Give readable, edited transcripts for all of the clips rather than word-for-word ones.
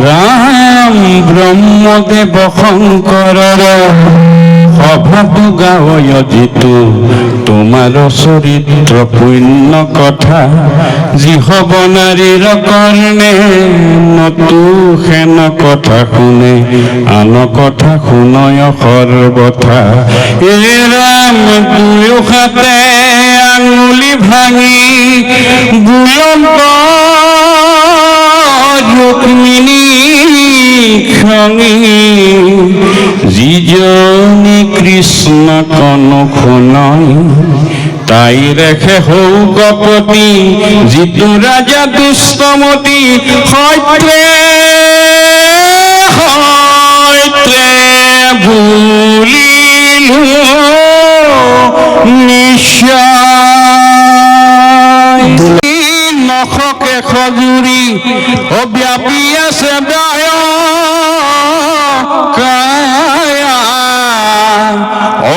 রাম ব্রহ্মদেব শঙ্কৰৰ সভাটো গাৱয় যিটো তোমাৰ চৰিত্ৰ পুণ্য কথা যি হব নাৰীৰ কৰ্ণে নতু সেন কথা শুনে আন কথা শুনয় সৰ্বথা এ ৰাম দুয়ো হাতে আঙুলি ভাঙি বুলম্ব ৰুক্মিণী খঙি যিজনী কৃষ্ণ কনখনয় তাই ৰেখে সৌগপতি যিটো ৰাজা দুষ্টমতি সৈত্ৰে ভুলিলো নিশ্চয় নখকে সজুৰি অব্যাপী আছে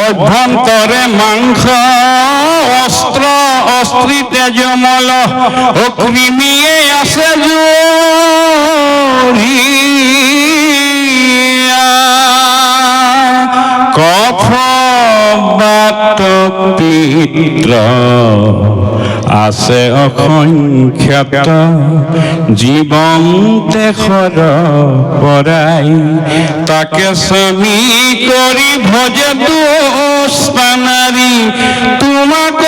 অভ্যন্তরে মাংস অস্ত্র অস্ত্রী তেজমল অকৃমিয়ে আছে কফ বাত পিত্র আছে অসংখ্যাত জীবন দেশৰ পৰাই তাকে স্বামী কৰি ভজে দুষ্টানাৰী তোমাক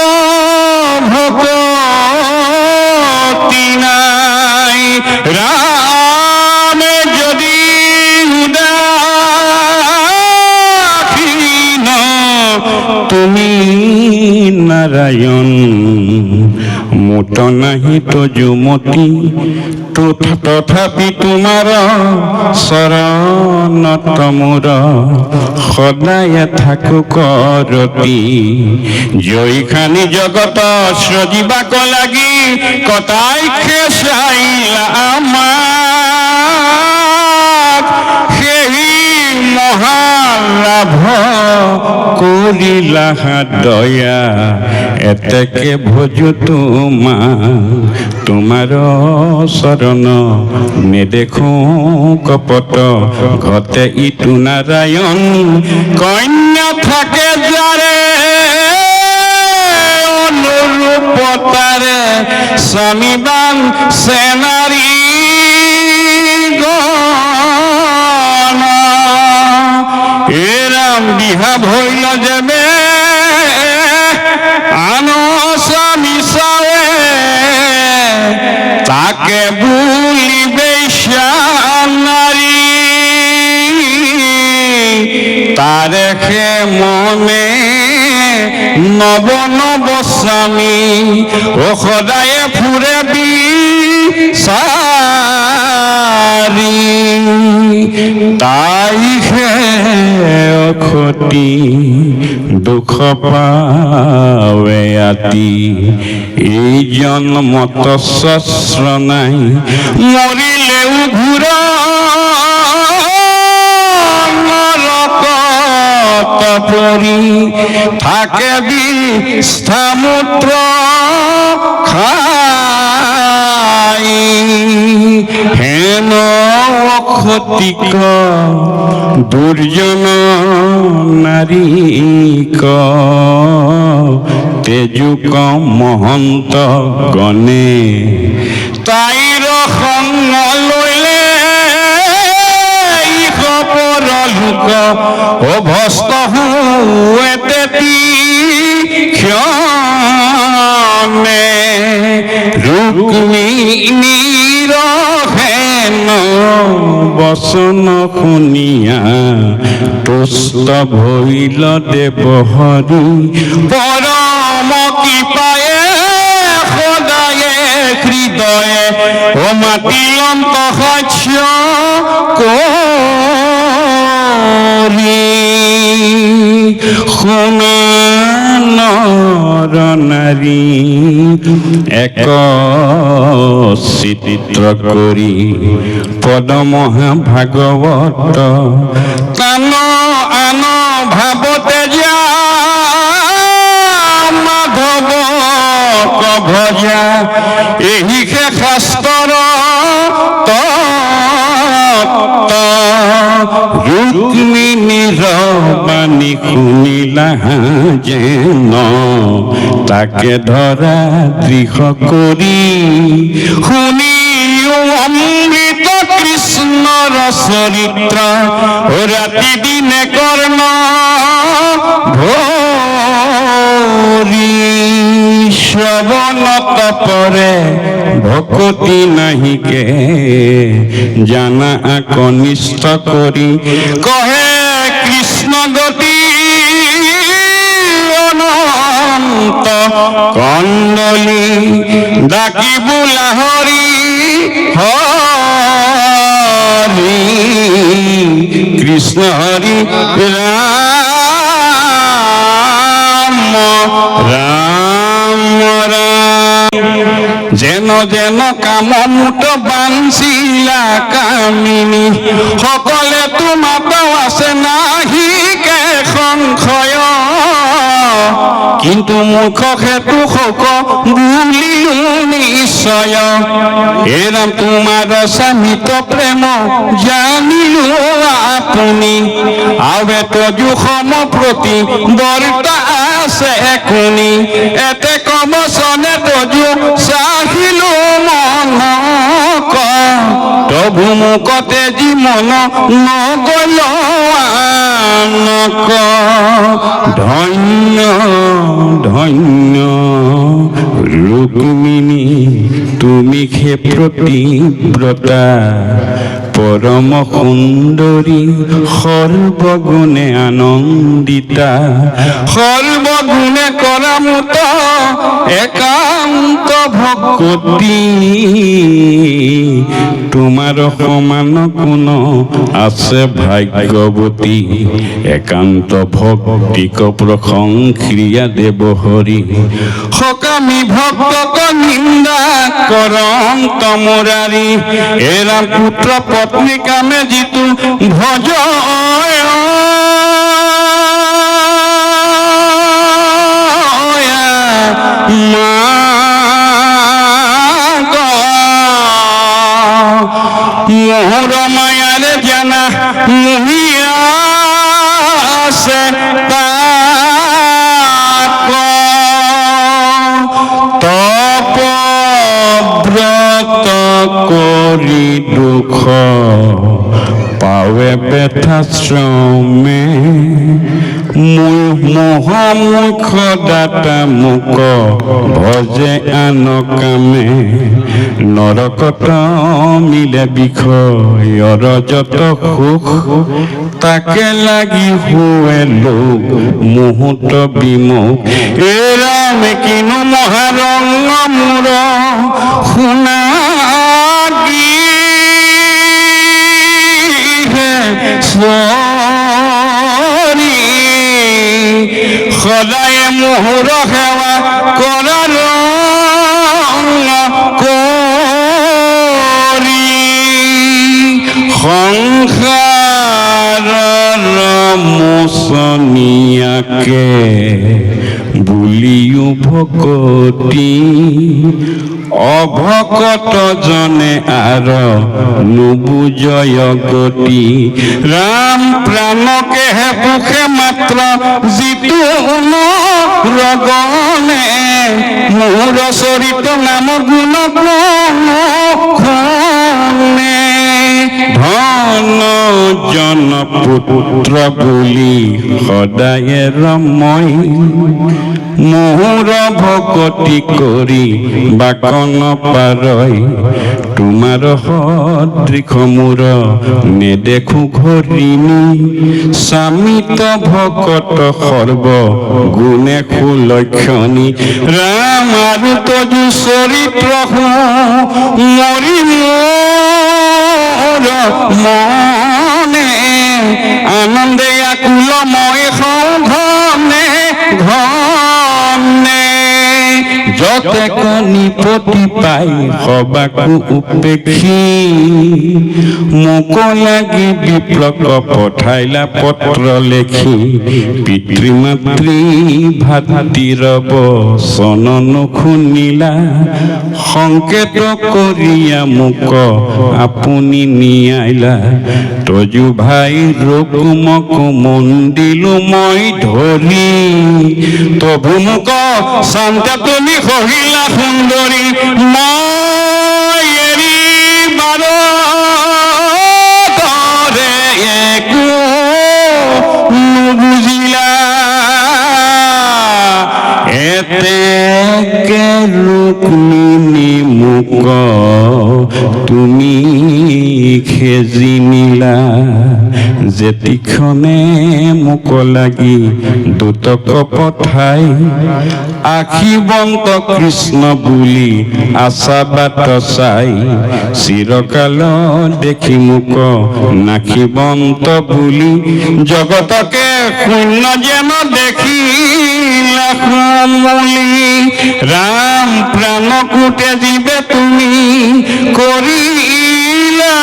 ভকতি নাই ৰামে যদি উদাসীন তুমি নারায়ণ মোট নাহি তো যুমতি তথাপি তোমাৰ শৰণত মোৰ সদায় থাকো কৰতি জয়খানি জগত সজীবাক লাগি কটাই খেচাইলা আমাক সেই মহালাভ কৰিলা দয়া এতেকে ভজো তোমাৰ চৰণ নেদেখো কপট ঘটে ইটো নাৰায়ণ কন্যা থাকে যাৰে অনুৰূপতাৰে স্বামীবান সেনাৰী এরাম বিহা ভইল যাবে আনো স্বামী সাবে তাকে ভুলিবে নারী তারে খে মনে নব নব স্বামী ও সদায়ে ফুরে বিচারি তাই অখতি দুখ পাৱে আতি এই জন্মত শস্ত্ৰ নাই মৰিলেও ঘূৰ নৰকত পৰি থাকে বিষ্ঠামূত্ৰ খাই হেন অখতিক দুৰ্জন নাৰীক তেজুক মহন্ত গণে তাইৰ সংগ লৈলে পৰলোক অভস্ত হুৱেতেতি ক্ষণে ৰুক্মিণীৰ হেন বচন শুনিয়া তুষ্ট ভইল দেৱ হৰি পৰম কৃপায়ে সদায়ে হৃদয়ে ও মাতিলন্ত সহ্য কৰি শুনা নৰ নাৰী এক চিত্র কৰি পদমহা ভাগৱত তান আন ভাৱতে যা মাধৱ ভজা এহিকে শাস্ত্ৰৰ ৰুক্মিণীৰ বাণী শুনিলা যেন তাকে ধৰা দৃঢ় কৰি শুনিও অমৃত কৃষ্ণৰ চৰিত্ৰ ৰাতি দিনে কৰ্ণ ভৰি শ্ৰৱণত পৰে ভকতি নাহিকে জানা কনিষ্ঠ কৰি কহে কৃষ্ণ গতি অনন্ত কণ্ডলী ডাকি বোলা হৰি হৰি কৃষ্ণ হৰি ৰাম ৰাম ৰাম যেন যেন কামমুত বাঞ্ছিলা কামিনী সকলে তোমাত আছে নাহি কে সংশয় কিন্তু মুখ হেতু শোক বুলিলো নিশ্চয় এরাম তোমার স্বামীত প্রেম জানিলো আপুনি আবে তজু সম প্ৰতি বৰ্তা আছে কুনি এতে কমচনে তজু চাহিলো মন তবু মুখতে যি মন নগল আনক ধন্য ধন্য ৰুক্মিণী তুমি ক্ষেপ্ৰতীব্ৰতা পৰম সুন্দৰী সৰ্বগুণে আনন্দিতা সৰ্বগুণে কৰামুত একান্ত ভকতি তোমাৰ সমান কোন আছে ভাগ্যৱতী একান্ত ভক্তিক প্ৰশংসিয়া দেৱ হৰি সকামী ভক্তক নিন্দা কৰং তমুৰাৰী এৰা পুত্ৰ পত্নী কামে যিটো ভজ মোহর মায়ারে জানা মুহিয়া আছে তপ ব্রত কৰি দুখ পাৱে ব্যথাশ্ৰমে মহামুখ দাতা মুক ভজে আন কামে নৰকত মিলে বিষয়ৰ যত সুখ তাকে লাগি হুৱে লোক মুহূৰ্ত বিমুখ এৰাম কিনো মহাৰঙ মূৰ শুনা সদায় মোহৰ সেৱা কৰাৰ কৰি সংসাৰৰ মোচনীয়াকে বুলিও ভকতি অভকত জনে আর নুবুজয় গতি রাম প্রাণকে হে বুকে মাত্র জিতু রগনে মোর চরিত নাম গুণ খনে ধন জন পুত্ৰ বুলি সদায় ৰময় মোহৰ ভকতি কৰি বাকন পাৰয় তোমাৰ সদৃশ মূৰ নেদেখো ঘৰিণী স্বামিত ভকত সৰ্ব গুণে সুলক্ষণী ৰাম আৰু তজু চৰিত্ৰ মৰি মনে আনন্দে আকুলময় ঘনে ঘনে যত যতেক নিপতি পাই সবাকো উপেক্ষী মোক লাগি বিপ্লক পঠাইলা পত্ৰ লেখি পিতৃ মাতৃ ভাতৃৰ বচন নুশুনিলা সংকেত কৰিয়া মোক আপুনি নিয়াইলা তজু ভাই ৰকুমক মন্দিলো মই ধৰি তবু মোক শান্তা তুমি সহিলা সুন্দৰী মই এৰি বাৰৰে একো নুবুজিলা এতেকে ৰুক্মিণী মোক তুমি খেজি নিলা যেতিখনে মোক লাগি দুটক পঠাই আশীবন্ত কৃষ্ণ বুলি আশা বাট চাই চিৰকাল দেখি মোক নাশীবন্ত বুলি জগতকে শূন্য যেন দেখি ৰাম প্ৰাণকোটে জীৱে তুমি কৰিলা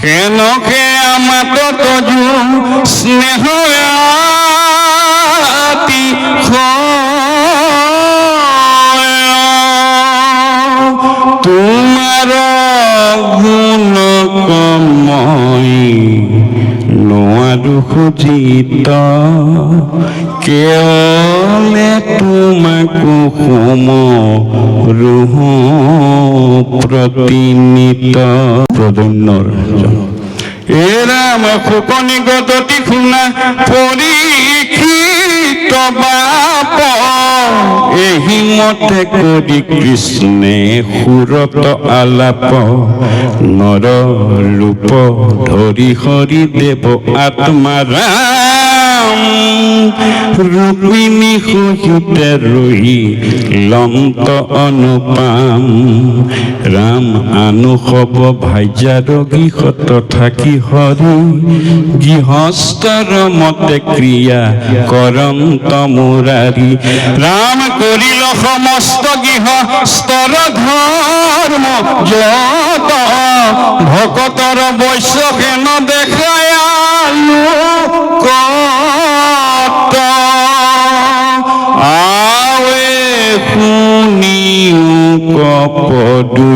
সেনকে আমাত তজু স্নেহ তোমাৰ গুণ কমই নোৱাৰো খুজিত কেৱলে তোমাকো সোম ৰুহ প্ৰতিনিত প্ৰদন্যৰ এৰাম ফুকনি গদতি শুনা পৰীক্ষিত বাপ এহি মতে কৰি কৃষ্ণে সুৰত আলাপ নৰ ৰূপ ধৰি হৰি দেৱ আত্মাৰাম ৰুক্মিণী সহিতে ৰহি লন্ত অনুপাম ৰাম আনুসৱ ভাজ্যাৰ গৃহত থাকি হৰি গৃহস্থৰ মতে ক্ৰিয়া কৰন্ত মুৰাৰী ৰাম কৰিল সমস্ত গৃহস্থৰ ধৰ্ম যত ভকতৰ বৈশ্যকে নেদেখায়ালো কত আৱে শুনি কপদু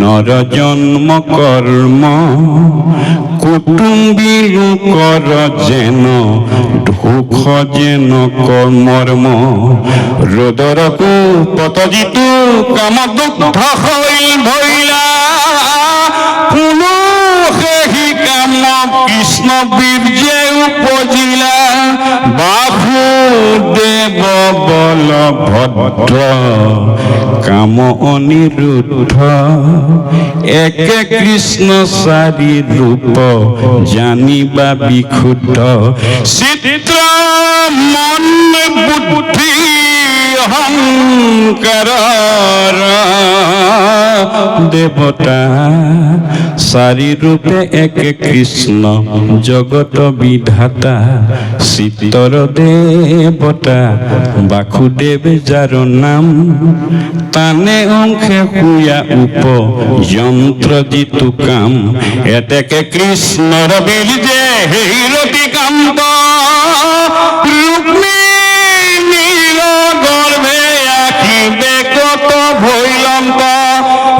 নৰ জন্ম কৰ্ম কুটুম্বী লোকৰ যেন দুখ যেন কৰ্মৰ্ম ৰোদৰকো পতজিতো কাম দুগ্ধ হৈ ধৰিলা কোনো সেই কাম কৃষ্ণ বীৰ্যে উপজিলা বাসুদেৱ বলভদ্ৰ কাম অনিৰুদ্ধ একে কৃষ্ণ চাৰি ৰূপ জানিবা বিশুদ্ধ চিত্ৰ মন বুদ্ধি অহংকাৰ দেৱতা চাৰি ৰূপে একে কৃষ্ণ জগত বিধাতা চিত্তৰ দেৱতা বাসুদেৱ যাৰ নাম তানে অংশে শুয়া উপ যন্ত্ৰ যিটো কাম এতেকে কৃষ্ণৰ বীৰ্যে হেৰিৰতি কান্ত ৰুক্মিণীৰ গৰ্ভে আখিবে কত ভৈলন্ত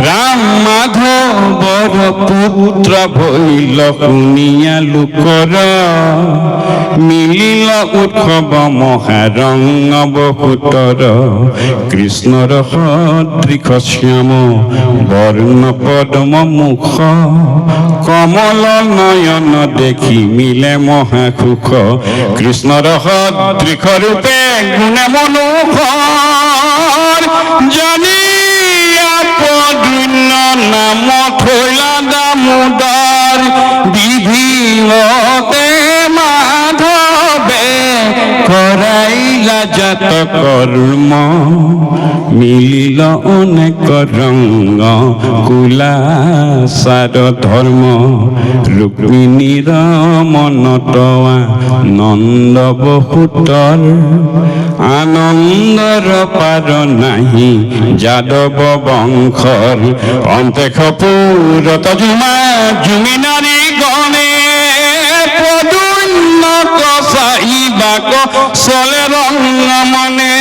ৰাম মাধৱৰ পুত্ৰ ভৈল শুনিয়া লোকৰ মিলিল উৎসৱ মহাৰঙ বহুতৰ কৃষ্ণৰ সদৃশ শ্যাম বৰ্ণ পদ্ম মুখ কমল নয়ন দেখি মিলে মহাসুখ কৃষ্ণৰ সদৃশ ৰূপে গুণে মনোহৰ জানি নাম থৈলা দামোদৰ বিধিমতে মাধৱে কৰাইলা জাত কর্ম মিলিল অনেক রঙ্গ কুলাসার ধর্ম রুক্মিণীর মনত নন্দ বহুতর আনন্দর পার নাহি যাদৱ বংশৰ অন্তে কপুৰত জুমা জুমি নাৰী গণে পদুন্য কচাইবাক চলে ৰংগ মনে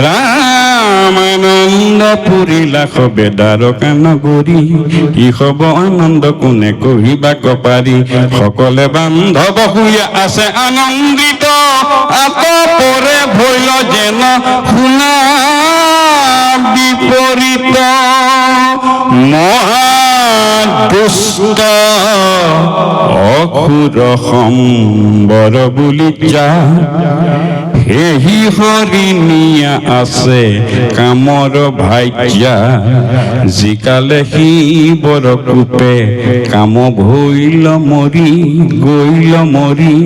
ৰামানন্দ পুৰিলা বেদাৰ কাণ গৰি ই হব আনন্দ কোনে কহিবাক পাৰি সকলে বান্ধৱ শুই আছে আনন্দিত আতপৰে ভৈল যেন শুনা বিপৰীত মহাদুষ্ট অসুৰ সম্বৰ বুলি যা সেহি হৰিণীয়া আছে কামৰ ভাইজা জিকালে সি বৰ কোপে কাম ভৈল মৰি গৈল মৰি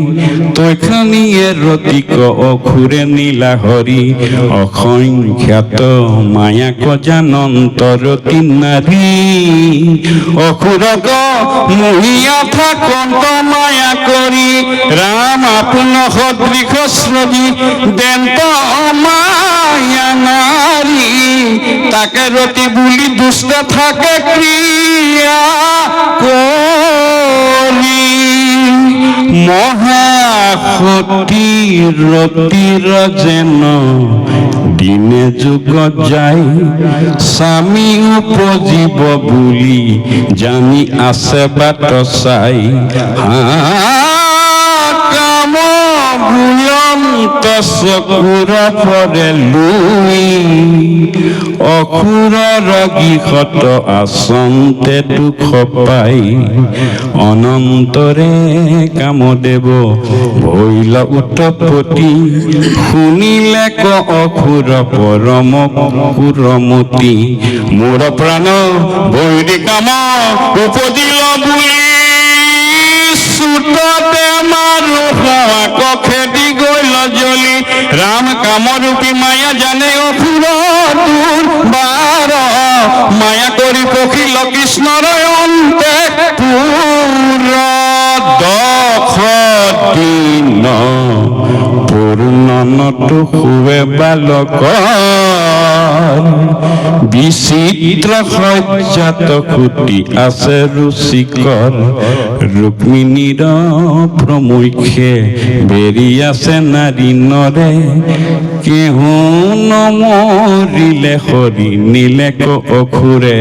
তৈখানিয়ে ৰতিক অসুৰে নীলা হৰি অসংখ্যাত মায়াক জানন্তৰতি নাৰী অসুৰক মহিয়া থাকন্ত মায়া কৰি ৰাম আপোন সদৃশ শ্ৰবি দেন্ত মায়া নাৰী তাকে ৰতি বুলি দুষ্ট থাকে ক্ৰিয়া কৰি মহাসতী ৰতিৰ যেন দিনে যুগ যায় স্বামী উপজীৱ বুলি জানি আছে বাট চাই কাম বুলন্ত চকুৰ পৰে লুই অসুৰৰ গৃহত আচন্তে দুখ পাই অনন্তৰে কামদেৱ ভৈল উৎপত্তি শুনিলে ক অসুৰ পৰম সুৰমতি মোৰ প্ৰাণ বৈৰী কাম উপজিল বুলি চুটতে মাৰো হোৱাক খেদি গল জ্বলি ৰাম কামৰূপী মায়া জানে অসুৰ দূৰ বাৰ মায়া কৰি পখিল কৃষ্ণৰ অন্তে পুৰ দশ দিন পূৰ্ণনতো শুৱে বালক বিচিত্ৰ সজ্জাত খুটি আছে ৰুচিকৰ ৰুক্মিণীৰ প্ৰমুখ্যে বেৰি আছে নাৰী নৰে কেহু নমৰিলে হৰি নীলেক অসুৰে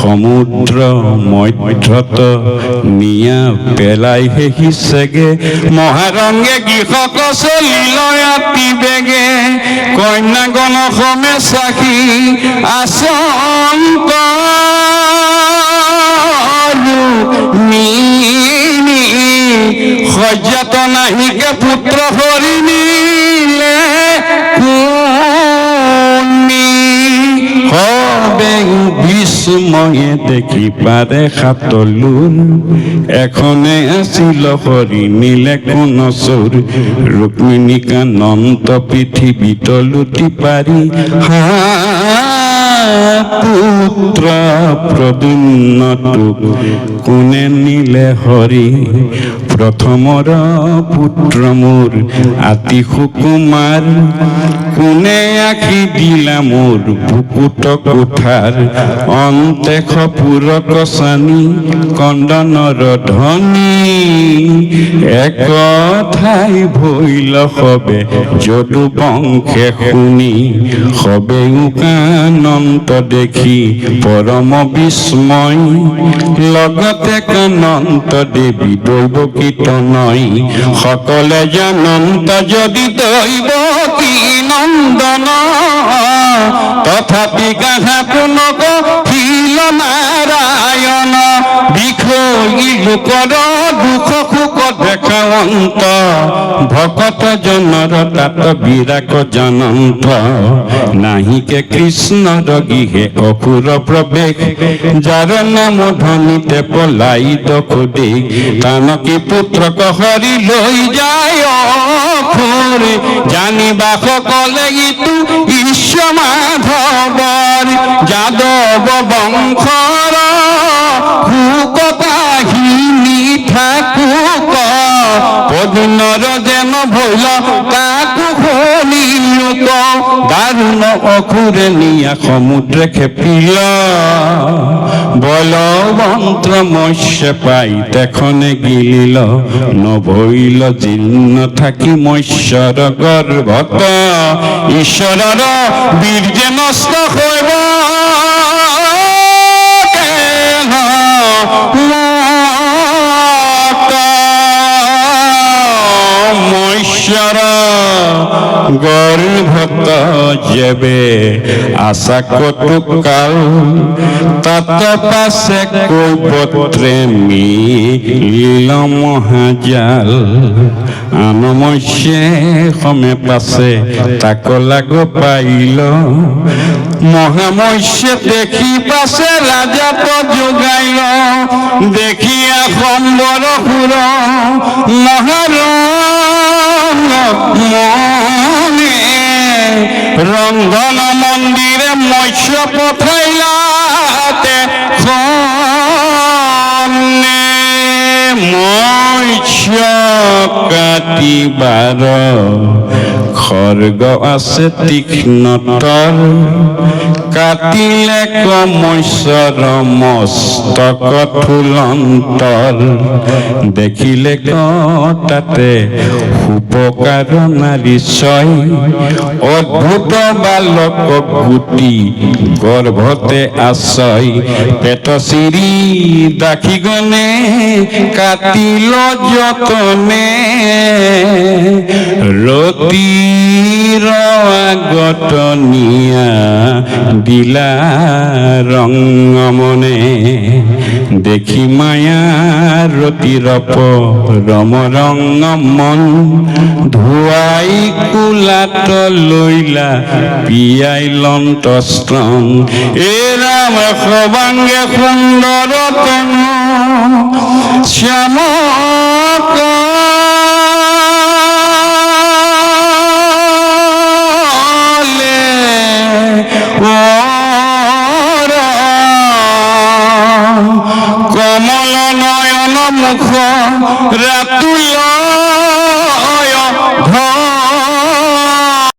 সমুদ্ৰ মধ্যত নিয়া পেলাই হেহিছেগে মহাৰংগে গৃহক চলিল অতি বেগে কন্যাগণ সমে চাকি আচন্ত সজ্জাত নাহিকে পুত্ৰ হৰি নীলে হবে বিস্ময়ে দেখি পাৰে সাতলুৰ এখনে আছিল হৰি নীলে কোন চোৰ ৰুক্মিণী কানন্ত পৃথিৱীত লুটি পাৰি পুত্ৰ প্ৰদ্যুম্নটোক কোনে নিলে হৰি প্ৰথমৰ পুত্ৰ মোৰ আতি সুকুমাৰ কোনে আখি দিলা মোৰ বুকুত কোঠাৰ অন্তে সপুৰক চানি কন্দনৰ ধ্বনি একঠাই ভৈল সবে যদু বংশে শুনি সবে কানন্ত দেখি পৰম বিস্ময় লগতে কানন্ত দেৱী দৈৱকীত নয় সকলে জানন্ত যদি দৈৱকী নন্দন তথাপি কাহা পুনক শিল নাৰায়ণ বিষয়ী লোকৰ দুখ সুখ দেখাৱন্ত ভকত জনৰ তাত বিৰাক জানন্ত নাহিকে কৃষ্ণৰ গৃহে অসুৰ প্ৰৱেশ যাৰ নাম ধনিতে পলাই দোষ দেশ কানকী পুত্ৰক হৰি লৈ যায় ঘূৰি জানিবা সকলে ইটো ঈশ্বৰ মাধৱৰ যাদৱ বংশৰ সুকতাহিনী ঠাকুক পদিনৰ যেন ভৈল তাকো শুনিলোক দাৰুণ অসুৰে নিয়া সমুদ্ৰে খেপিল বলবন্ত্ৰ মৎস্য পাই তেখনে গিলিল নভৈল জীৰ্ণ থাকি মৎস্যৰ গৰ্ভত ঈশ্বৰৰ বীৰ্যে নষ্ট হৈব মৎস্যৰ গৰ্ভত যেবে আশা কটুকাল তত পাছে কৈবত্ৰে মিলিল মহাজাল আন মৎস্যে সমেঁ পাছে তাক লাগ পাইল মহামৎস্যে দেখি পাছে ৰাজাত যোগাইল দেখিয়া সম্বৰ সুৰ মনে ৰন্ধন মন্দিৰে মৎস্য পঠাইলাতে মৎস্য কাটিবাৰ খৰ্গ আছে তীক্ষ্ণতৰ কাটিলে মৎস্যৰ মস্তক থুলন্তৰ দেখিলে তাতে উপকাৰ নাৰী ছয় অদ্ভুত বালক গুটি গৰ্ভতে আশ্ৰয় পেট চিৰি দাখি গনে কাটিল যতনে ৰতিৰ আগত নিয়া দিলা ৰংগমনে দেখি মায়া ৰতিৰ পৰম ৰংগমন ধুৱাই কোলাত লৈলা পিয়াই লন্তস্ত্ৰং এ ৰাম সবাংগে সুন্দৰ তনু শ্যাম কমল নয়ন মুখ রাতুল